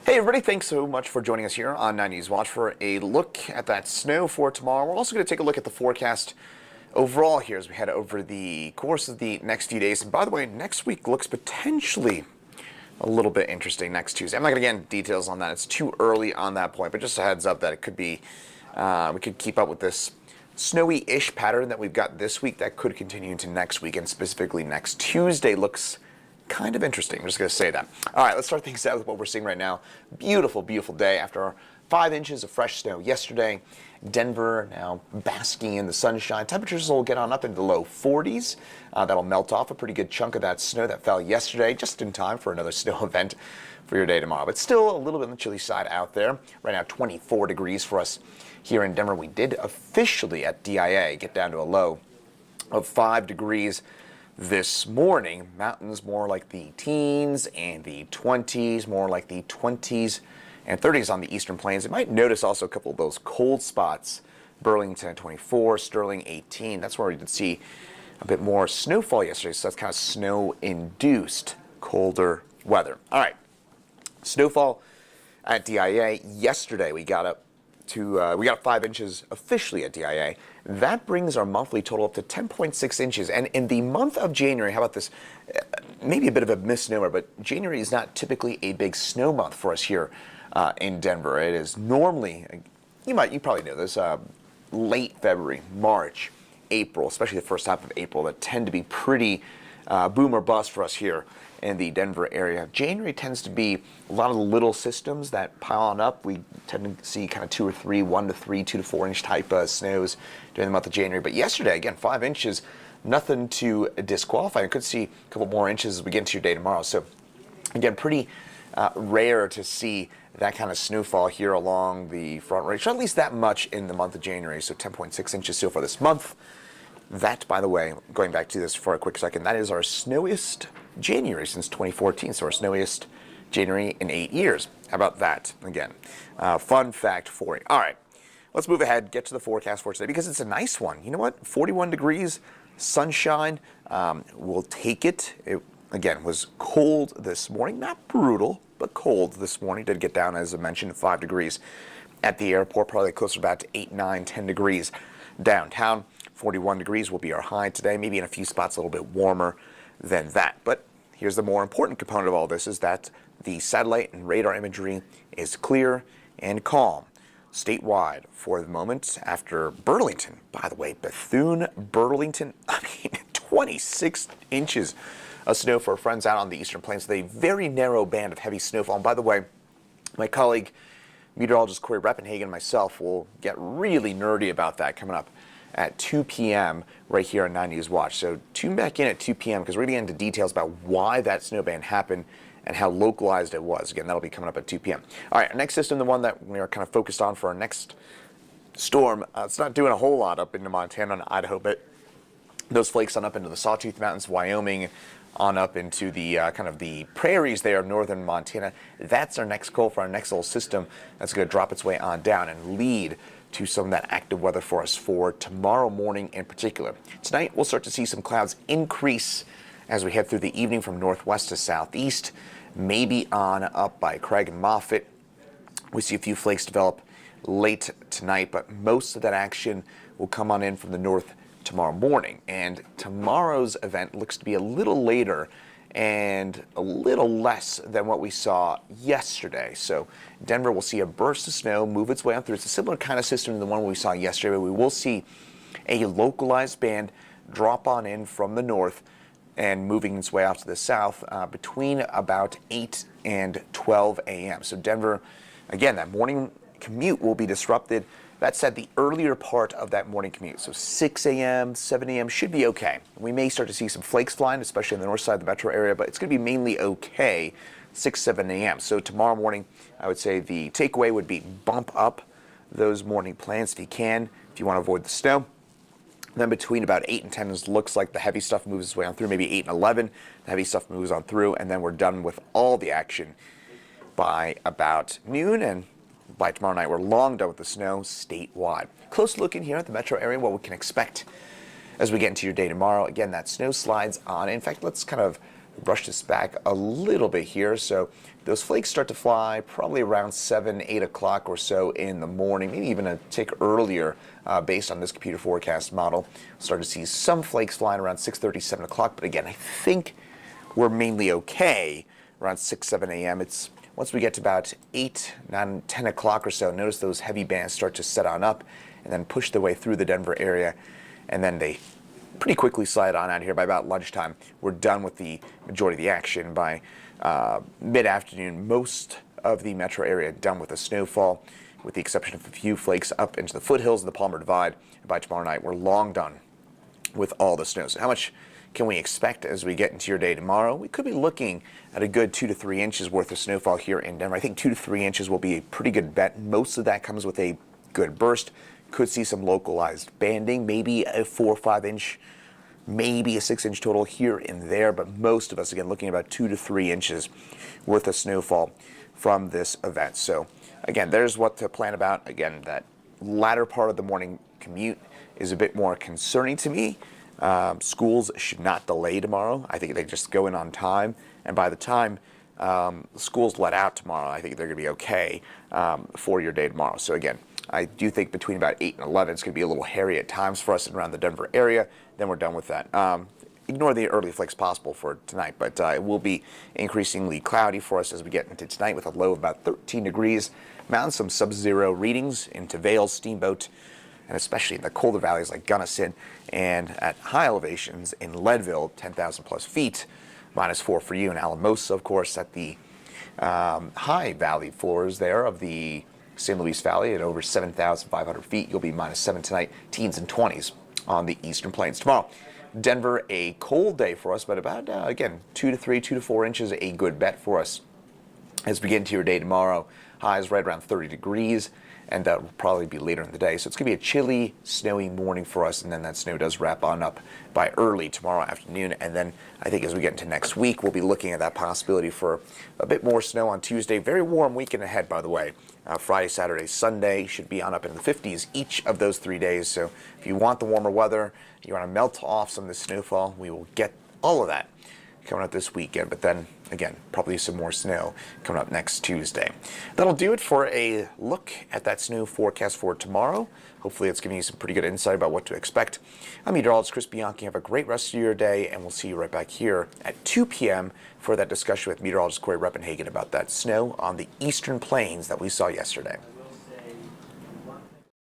Hey everybody, thanks so much for joining us here on 90s Watch for a look at that snow for tomorrow. We're also going to take a look at the forecast overall here as we head over the course of the next few days. And by the way, next week looks potentially a little bit interesting next Tuesday. I'm not going to get into details on that. It's too early on that point, but just a heads up that it could be, we could keep up with this snowy-ish pattern that we've got this week that could continue into next week, and specifically next Tuesday looks kind of interesting. I'm just going to say that. All right, let's start things out with what we're seeing right now. Beautiful, beautiful day after 5 inches of fresh snow yesterday. Denver now basking in the sunshine. Temperatures will get on up into the low 40s. That'll melt off a pretty good chunk of that snow that fell yesterday, just in time for another snow event for your day tomorrow. But still a little bit on the chilly side out there. Right now, 24 degrees for us here in Denver. We did officially at DIA get down to a low of 5 degrees this morning. Mountains more like the teens and the 20s, more like the 20s and 30s on the eastern plains. You might notice also a couple of those cold spots. Burlington at 24, Sterling 18. That's where we did see a bit more snowfall yesterday, so that's kind of snow-induced colder weather. All right, snowfall at DIA. Yesterday we got up to, we got 5 inches officially at DIA. That brings our monthly total up to 10.6 inches. And in the month of January, how about this? Maybe a bit of a misnomer, but January is not typically a big snow month for us here in Denver. It is normally, you probably know this, late February, March, April, especially the first half of April, that tend to be pretty boom or bust for us here in the Denver area. January tends to be a lot of the little systems that pile on up. We tend to see kind of 2 or 3, 1 to 3, 2 to 4 inch type snows during the month of January. But yesterday, again, 5 inches, nothing to disqualify. We could see a couple more inches as we get into your day tomorrow. So again, pretty rare to see that kind of snowfall here along the front range, or at least that much in the month of January. So 10.6 inches so far this month. That, by the way, going back to this for a quick second, that is our snowiest January since 2014, so our snowiest January in 8 years. How about that? Again, fun fact for you. All right, let's move ahead, get to the forecast for today, because it's a nice one. You know what? 41 degrees, sunshine, we'll take it. It, again, was cold this morning, not brutal, but cold this morning. Did get down, as I mentioned, 5 degrees at the airport, probably closer about to 8, 9, 10 degrees downtown. 41 degrees will be our high today, maybe in a few spots a little bit warmer than that. But here's the more important component of all this, is that the satellite and radar imagery is clear and calm statewide for the moment after Burlington. By the way, Bethune, Burlington, 26 inches of snow for our friends out on the eastern plains with a very narrow band of heavy snowfall. And by the way, my colleague, meteorologist Chris Bianchi, and myself will get really nerdy about that coming up at 2 p.m. right here on 90s Watch. So tune back in at 2 p.m. because we're going to get into details about why that snow band happened and how localized it was. Again, that'll be coming up at 2 p.m. All right, our next system, the one that we are kind of focused on for our next storm, it's not doing a whole lot up into Montana and Idaho, but those flakes on up into the Sawtooth Mountains, Wyoming, on up into the kind of the prairies there of northern Montana. That's our next goal for our next little system that's going to drop its way on down and lead to some of that active weather for us for tomorrow morning in particular. Tonight, we'll start to see some clouds increase as we head through the evening from northwest to southeast, maybe on up by Craig and Moffett. We see a few flakes develop late tonight, but most of that action will come on in from the north tomorrow morning. And tomorrow's event looks to be a little later and a little less than what we saw yesterday. So Denver will see a burst of snow move its way on through. It's a similar kind of system to the one we saw yesterday, but we will see a localized band drop on in from the north and moving its way off to the south between about 8 and 12 a.m. So Denver, again, that morning commute will be disrupted. That said, the earlier part of that morning commute, so 6 a.m., 7 a.m., should be okay. We may start to see some flakes flying, especially in the north side of the metro area, but it's going to be mainly okay 6, 7 a.m. So tomorrow morning, I would say the takeaway would be bump up those morning plans if you can, if you want to avoid the snow. Then between about 8 and 10, it looks like the heavy stuff moves its way on through, maybe 8 and 11, the heavy stuff moves on through, and then we're done with all the action by about noon, and by tomorrow night, we're long done with the snow statewide. Close look in here at the metro area, what we can expect as we get into your day tomorrow. Again, that snow slides on. In fact, let's kind of brush this back a little bit here. So those flakes start to fly probably around 7, 8 o'clock or so in the morning, maybe even a tick earlier based on this computer forecast model. Start to see some flakes flying around 6:30, 7 o'clock. But again, I think we're mainly okay around 6, 7 a.m. It's once we get to about 8, 9, 10 o'clock or so, notice those heavy bands start to set on up and then push their way through the Denver area. And then they pretty quickly slide on out here. By about lunchtime, we're done with the majority of the action. By mid-afternoon, most of the metro area done with the snowfall, with the exception of a few flakes up into the foothills of the Palmer Divide. And by tomorrow night, we're long done with all the snow. So how much can we expect as we get into your day tomorrow? We could be looking at a good 2 to 3 inches worth of snowfall here in Denver. I think 2 to 3 inches will be a pretty good bet. Most of that comes with a good burst. Could see some localized banding, maybe a 4 or 5 inch, maybe a 6 inch total here and there, but most of us, again, looking at about 2 to 3 inches worth of snowfall from this event. So again, there's what to plan about. Again, that latter part of the morning commute is a bit more concerning to me. Schools should not delay tomorrow. I think they just go in on time, and by the time schools let out tomorrow, I think they're going to be okay for your day tomorrow. So again, I do think between about 8 and 11, it's going to be a little hairy at times for us around the Denver area. Then we're done with that. Ignore the early flakes possible for tonight, but it will be increasingly cloudy for us as we get into tonight with a low of about 13 degrees. Mountains, some sub-zero readings into Vail, Steamboat, and especially in the colder valleys like Gunnison, and at high elevations in Leadville, 10,000 plus feet, -4 for you, and Alamosa, of course, at the high valley floors there of the San Luis Valley at over 7,500 feet. You'll be -7 tonight, teens and 20s on the eastern plains. Tomorrow, Denver, a cold day for us, but about, again, 2 to 3, 2 to 4 inches, a good bet for us as we get into your day tomorrow. Highs right around 30 degrees, and that will probably be later in the day. So it's going to be a chilly, snowy morning for us, and then that snow does wrap on up by early tomorrow afternoon. And then I think as we get into next week, we'll be looking at that possibility for a bit more snow on Tuesday. Very warm weekend ahead, by the way. Friday, Saturday, Sunday should be on up in the 50s each of those 3 days. So if you want the warmer weather, you want to melt off some of the snowfall, we will get all of that coming up this weekend. But then again, probably some more snow coming up next Tuesday. That'll do it for a look at that snow forecast for tomorrow. Hopefully it's giving you some pretty good insight about what to expect. I'm Meteorologist Chris Bianchi. Have a great rest of your day, and we'll see you right back here at 2 p.m. for that discussion with meteorologist Corey Reppenhagen about that snow on the eastern plains that we saw yesterday.